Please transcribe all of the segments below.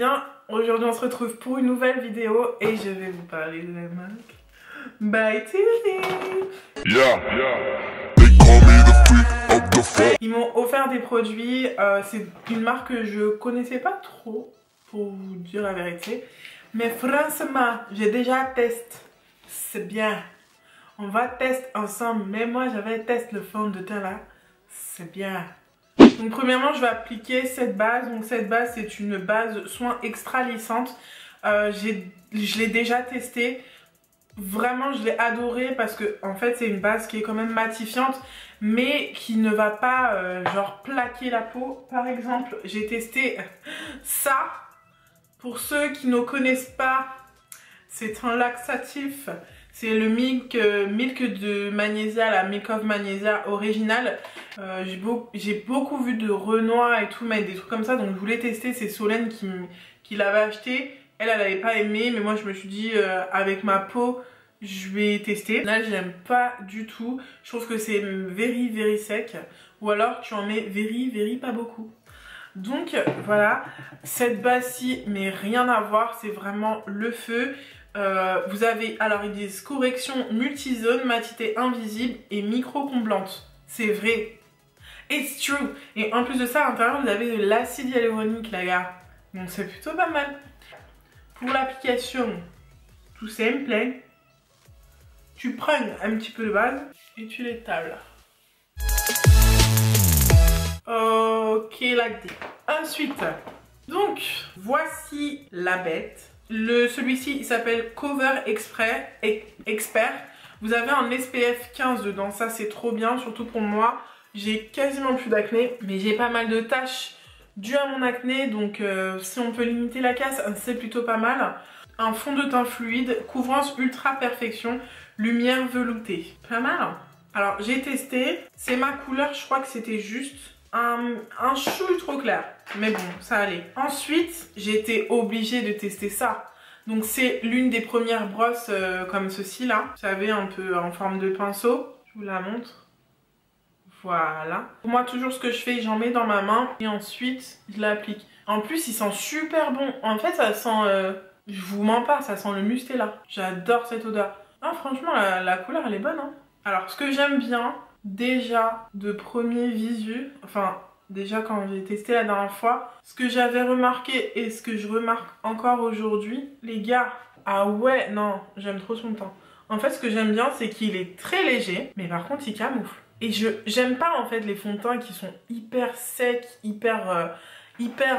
bien? Aujourd'hui on se retrouve pour une nouvelle vidéo et je vais vous parler de la marque By Thierry. Ils m'ont offert des produits, c'est une marque que je connaissais pas trop pour vous dire la vérité. Mais franchement, j'ai déjà testé, c'est bien. On va tester ensemble, mais moi j'avais testé le fond de teint là, c'est bien. Donc premièrement je vais appliquer cette base. Donc cette base c'est une base soin extra lissante. Je l'ai déjà testée. Vraiment je l'ai adorée parce que en fait c'est une base qui est quand même matifiante mais qui ne va pas genre plaquer la peau. Par exemple j'ai testé ça. Pour ceux qui ne connaissent pas, c'est un laxatif. C'est le milk de magnésia, la Milk of Magnesia original. J'ai beaucoup vu de Renoir et tout mettre des trucs comme ça, donc je voulais tester. C'est Solène qui l'avait acheté. Elle n'avait pas aimé, mais moi je me suis dit avec ma peau, je vais tester. Là, je n'aime pas du tout. Je trouve que c'est very sec. Ou alors tu en mets very pas beaucoup. Donc voilà, cette base-ci, mais rien à voir, c'est vraiment le feu. Vous avez, alors ils disent correction multizone, matité invisible et micro-comblante. C'est vrai. It's true. Et en plus de ça, à l'intérieur, vous avez de l'acide hyaluronique, les gars. Donc c'est plutôt pas mal. Pour l'application, tout simple. Tu prends un petit peu de base et tu l'étales. Ok, like this. Ensuite, donc, voici la bête. Celui-ci, il s'appelle Cover Expert. Vous avez un SPF 15 dedans, ça c'est trop bien, surtout pour moi. J'ai quasiment plus d'acné, mais j'ai pas mal de taches dues à mon acné, donc si on peut limiter la casse, c'est plutôt pas mal. Un fond de teint fluide, couvrance ultra perfection, lumière veloutée. Pas mal, hein? Alors j'ai testé, c'est ma couleur, je crois que c'était juste un chou trop clair, mais bon, ça allait. Ensuite, j'ai été obligée de tester ça. Donc c'est l'une des premières brosses comme ceci là. Vous savez, un peu en forme de pinceau. Je vous la montre. Voilà. Pour moi, toujours ce que je fais, j'en mets dans ma main et ensuite, je l'applique. En plus, il sent super bon. En fait, ça sent... je vous mens pas, ça sent le Mustela. J'adore cette odeur. Ah, franchement, la couleur, elle est bonne, hein. Alors, ce que j'aime bien... Déjà de premier visu, enfin déjà quand j'ai testé la dernière fois, ce que j'avais remarqué et ce que je remarque encore aujourd'hui, les gars, ah ouais, non, j'aime trop son teint. En fait, ce que j'aime bien, c'est qu'il est très léger, mais par contre, il camoufle. Et j'aime pas en fait les fonds de teint qui sont hyper secs, hyper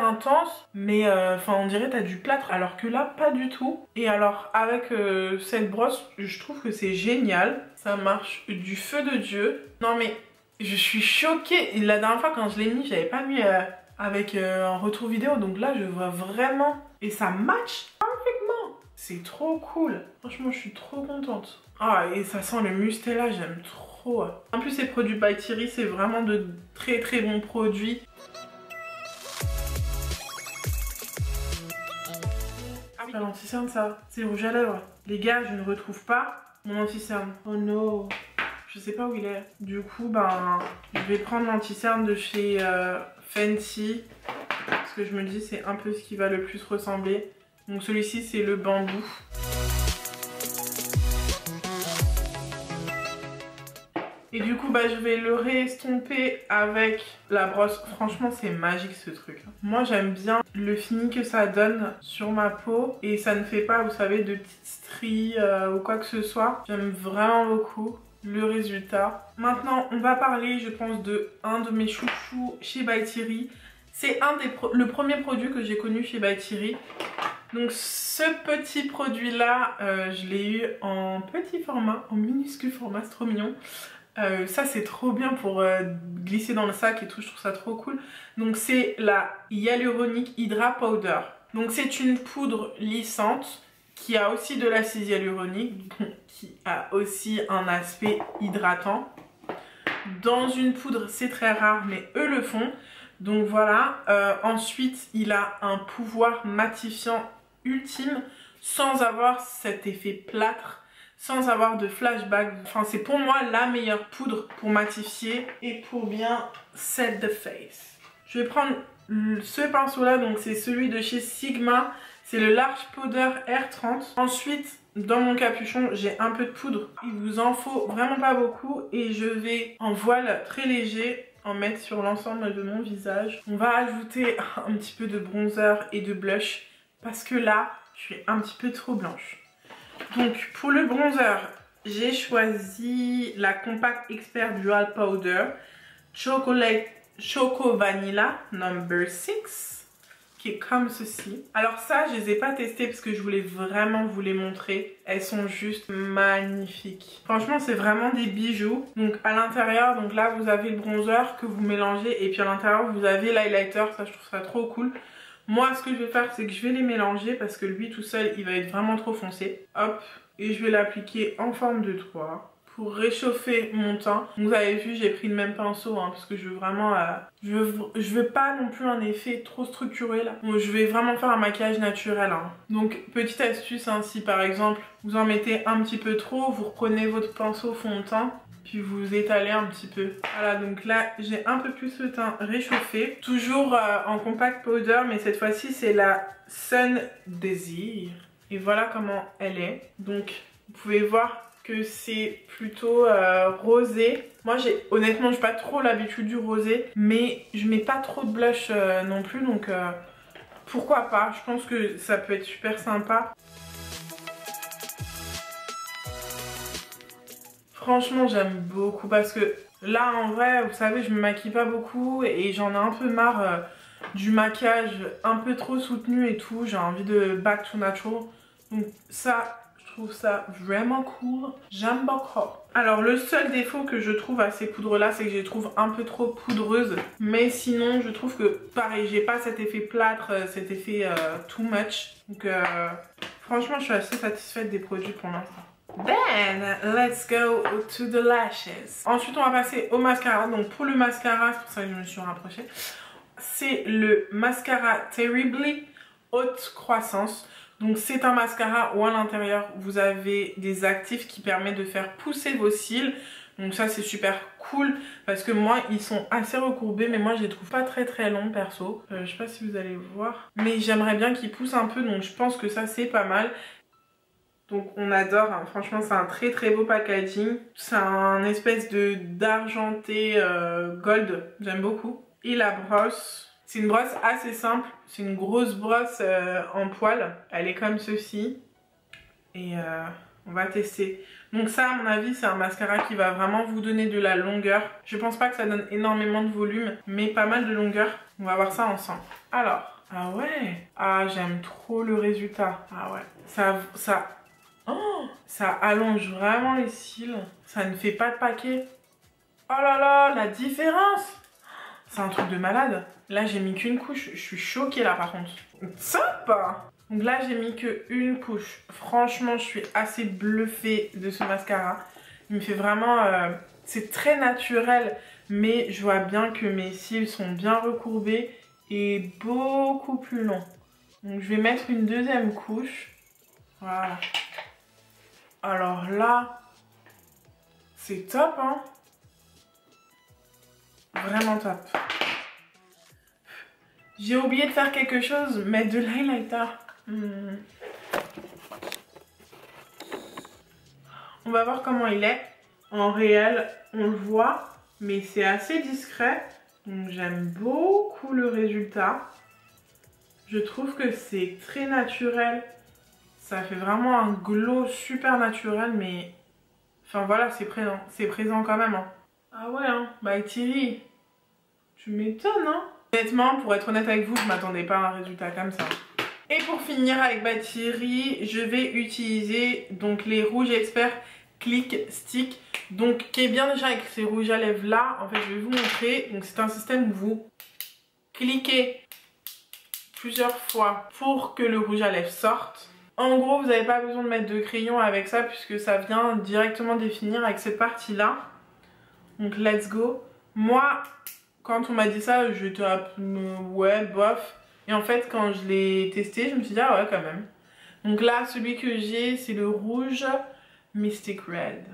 intenses, mais enfin on dirait t'as du plâtre, alors que là pas du tout. Et alors avec cette brosse, je trouve que c'est génial, ça marche du feu de Dieu. Non mais je suis choquée, la dernière fois quand je l'ai mis, j'avais pas mis avec un retour vidéo, donc là je vois vraiment, et ça match parfaitement. C'est trop cool, franchement je suis trop contente. Ah et ça sent le Mustela, j'aime trop. En plus ces produits By Thierry, c'est vraiment de très bons produits. L'anti-cerne ça, c'est rouge à lèvres. Les gars, je ne retrouve pas mon anti-cerne. Oh no, je sais pas où il est. Du coup, ben, je vais prendre l'anti-cerne de chez Fenty. Parce que je me dis c'est un peu ce qui va le plus ressembler. Donc celui-ci c'est le bambou. Et du coup, bah, je vais le réestomper avec la brosse. Franchement, c'est magique ce truc. Moi, j'aime bien le fini que ça donne sur ma peau. Et ça ne fait pas, vous savez, de petites stries ou quoi que ce soit. J'aime vraiment beaucoup le résultat. Maintenant, on va parler, je pense, de un de mes chouchous chez By Thierry. C'est le premier produit que j'ai connu chez By Thierry. Donc ce petit produit là, je l'ai eu en petit format, en minuscule format, c'est trop mignon. Ça c'est trop bien pour glisser dans le sac et tout, je trouve ça trop cool. Donc c'est la Hyaluronic Hydra Powder. Donc c'est une poudre lissante qui a aussi de l'acide hyaluronique, qui a aussi un aspect hydratant. Dans une poudre, c'est très rare mais eux le font. Donc voilà, ensuite il a un pouvoir matifiant ultime sans avoir cet effet plâtre, sans avoir de flashback. Enfin c'est pour moi la meilleure poudre pour matifier et pour bien set the face. Je vais prendre Ce pinceau là, donc c'est celui de chez Sigma, c'est le Large Powder R30. Ensuite, dans mon capuchon, j'ai un peu de poudre. Il vous en faut vraiment pas beaucoup et je vais en voile très léger en mettre sur l'ensemble de mon visage. On va ajouter un petit peu de bronzer et de blush parce que là, je suis un petit peu trop blanche. Donc pour le bronzer, j'ai choisi la Compact Expert Dual Powder Choco Vanilla No. 6 qui est comme ceci. Alors ça, je les ai pas testées parce que je voulais vraiment vous les montrer. Elles sont juste magnifiques. Franchement, c'est vraiment des bijoux. Donc à l'intérieur, donc là vous avez le bronzer que vous mélangez et puis à l'intérieur vous avez l'highlighter. Ça, je trouve ça trop cool. Moi, ce que je vais faire, c'est que je vais les mélanger parce que lui tout seul, il va être vraiment trop foncé. Hop, et je vais l'appliquer en forme de 3 pour réchauffer mon teint. Vous avez vu, j'ai pris le même pinceau hein, parce que je veux vraiment... je veux pas non plus un effet trop structuré là. Donc, je vais vraiment faire un maquillage naturel. Hein. Donc, petite astuce, hein, si par exemple, vous en mettez un petit peu trop, vous reprenez votre pinceau fond de teint puis vous étalez un petit peu. Voilà, donc là, j'ai un peu plus le teint réchauffé. Toujours en compact powder, mais cette fois-ci, c'est la Sun Desire. Et voilà comment elle est. Donc, vous pouvez voir que c'est plutôt rosé. Moi, honnêtement, j'ai pas trop l'habitude du rosé, mais je mets pas trop de blush non plus, donc pourquoi pas. Je pense que ça peut être super sympa. Franchement, j'aime beaucoup parce que là, en vrai, vous savez, je me maquille pas beaucoup et j'en ai un peu marre du maquillage un peu trop soutenu et tout. J'ai envie de back to natural. Donc ça, je trouve ça vraiment cool. J'aime beaucoup. Alors, le seul défaut que je trouve à ces poudres-là, c'est que je les trouve un peu trop poudreuses. Mais sinon, je trouve que, pareil, j'ai pas cet effet plâtre, cet effet too much. Donc, franchement, je suis assez satisfaite des produits pour l'instant. Then, let's go to the lashes. Ensuite, on va passer au mascara. Donc, pour le mascara, c'est pour ça que je me suis rapprochée. C'est le mascara Terribly Haute Croissance. Donc, c'est un mascara où à l'intérieur, vous avez des actifs qui permettent de faire pousser vos cils. Donc ça, c'est super cool parce que moi, ils sont assez recourbés, mais moi, je les trouve pas très longs perso. Je sais pas si vous allez voir, mais j'aimerais bien qu'ils poussent un peu, donc je pense que ça, c'est pas mal. Donc on adore, hein. Franchement c'est un très beau packaging. C'est un espèce d'argenté gold, j'aime beaucoup. Et la brosse, c'est une brosse assez simple, c'est une grosse brosse en poil. Elle est comme ceci. Et on va tester. Donc ça à mon avis c'est un mascara qui va vraiment vous donner de la longueur. Je pense pas que ça donne énormément de volume, mais pas mal de longueur. On va voir ça ensemble. Alors, ah ouais, ah j'aime trop le résultat. Ah ouais, ça allonge vraiment les cils. Ça ne fait pas de paquet. Oh là là, la différence! C'est un truc de malade. Là, j'ai mis qu'une couche. Je suis choquée là par contre. Top! Donc là, j'ai mis qu'une couche. Franchement, je suis assez bluffée de ce mascara. Il me fait vraiment... c'est très naturel. Mais je vois bien que mes cils sont bien recourbés et beaucoup plus longs. Donc je vais mettre une deuxième couche. Voilà. Alors là, c'est top, hein. Vraiment top. J'ai oublié de faire quelque chose, mettre de l'highlighter. On va voir comment il est. En réel, on le voit, mais c'est assez discret. Donc j'aime beaucoup le résultat. Je trouve que c'est très naturel. Ça fait vraiment un glow super naturel, mais... Enfin voilà, c'est présent. C'est présent quand même, hein. Ah ouais, hein. Bah Thierry, tu m'étonnes, hein. Honnêtement, pour être honnête avec vous, je m'attendais pas à un résultat comme ça. Et pour finir avec Thierry, je vais utiliser donc les rouges experts Click Stick. Donc, qui est bien déjà avec ces rouges à lèvres là. En fait, je vais vous montrer. Donc, c'est un système où vous cliquez plusieurs fois pour que le rouge à lèvres sorte. En gros, vous n'avez pas besoin de mettre de crayon avec ça puisque ça vient directement définir avec cette partie-là. Donc, let's go. Moi, quand on m'a dit ça, j'étais ouais, bof. Et en fait, quand je l'ai testé, je me suis dit, ah ouais, quand même. Donc là, celui que j'ai, c'est le rouge Mystic Red.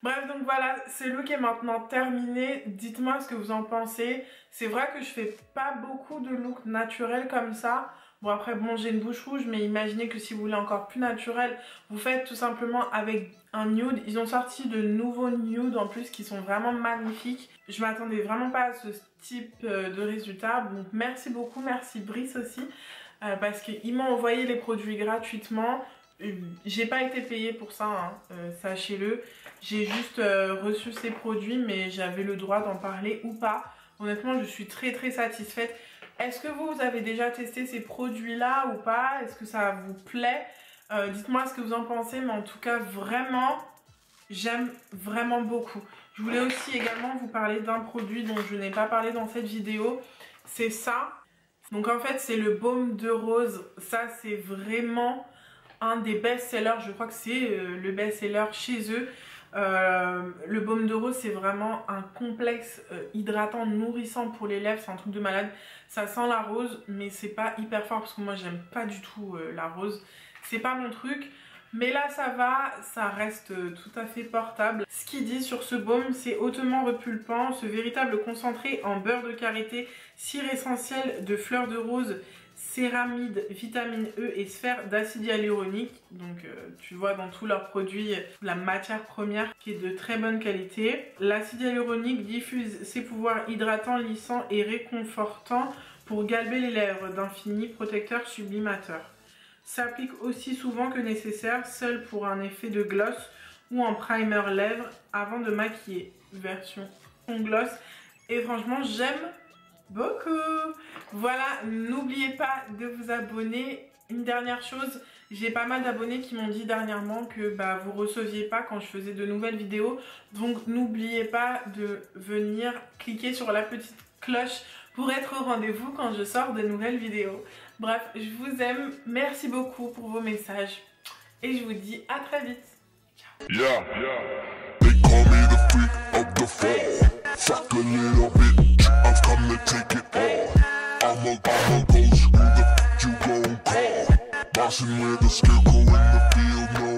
Bref, donc voilà, ce look est maintenant terminé. Dites-moi ce que vous en pensez. C'est vrai que je fais pas beaucoup de looks naturels comme ça. Bon après, bon, j'ai une bouche rouge, mais imaginez que si vous voulez encore plus naturel, vous faites tout simplement avec un nude. Ils ont sorti de nouveaux nudes en plus qui sont vraiment magnifiques. Je m'attendais vraiment pas à ce type de résultat. Donc merci beaucoup, merci Brice aussi, parce qu'ils m'ont envoyé les produits gratuitement. J'ai pas été payée pour ça, hein, sachez-le. J'ai juste reçu ces produits, mais j'avais le droit d'en parler ou pas. Honnêtement, je suis très satisfaite. Est-ce que vous avez déjà testé ces produits-là ou pas? Est-ce que ça vous plaît? Dites-moi ce que vous en pensez, mais en tout cas, vraiment, j'aime vraiment beaucoup. Je voulais aussi également vous parler d'un produit dont je n'ai pas parlé dans cette vidéo. C'est ça. Donc en fait, c'est le baume de rose. Ça, c'est vraiment un des best-sellers, je crois que c'est le best-seller chez eux. Le baume de rose, c'est vraiment un complexe hydratant, nourrissant pour les lèvres, c'est un truc de malade. Ça sent la rose, mais c'est pas hyper fort parce que moi j'aime pas du tout la rose. C'est pas mon truc, mais là ça va, ça reste tout à fait portable. Ce qu'il dit sur ce baume, c'est hautement repulpant, ce véritable concentré en beurre de karité, cire essentielle de fleurs de rose, céramide, vitamine E et sphère d'acide hyaluronique. Donc tu vois dans tous leurs produits la matière première qui est de très bonne qualité. L'acide hyaluronique diffuse ses pouvoirs hydratants, lissants et réconfortants pour galber les lèvres d'un fini protecteur sublimateur. S'applique aussi souvent que nécessaire, seul pour un effet de gloss ou en primer lèvres avant de maquiller. Version on gloss. Et franchement j'aime beaucoup. Voilà, n'oubliez pas de vous abonner. Une dernière chose, j'ai pas mal d'abonnés qui m'ont dit dernièrement que vous receviez pas quand je faisais de nouvelles vidéos. Donc n'oubliez pas de venir cliquer sur la petite cloche pour être au rendez-vous quand je sors de nouvelles vidéos. Bref, je vous aime. Merci beaucoup pour vos messages. Et je vous dis à très vite. Ciao. Yeah, they call me the freak of the fall. Fuck a little bit, I've come to take it all. I'm a ghost, who the you gon' call? Bossing with a scarecrow in the field, no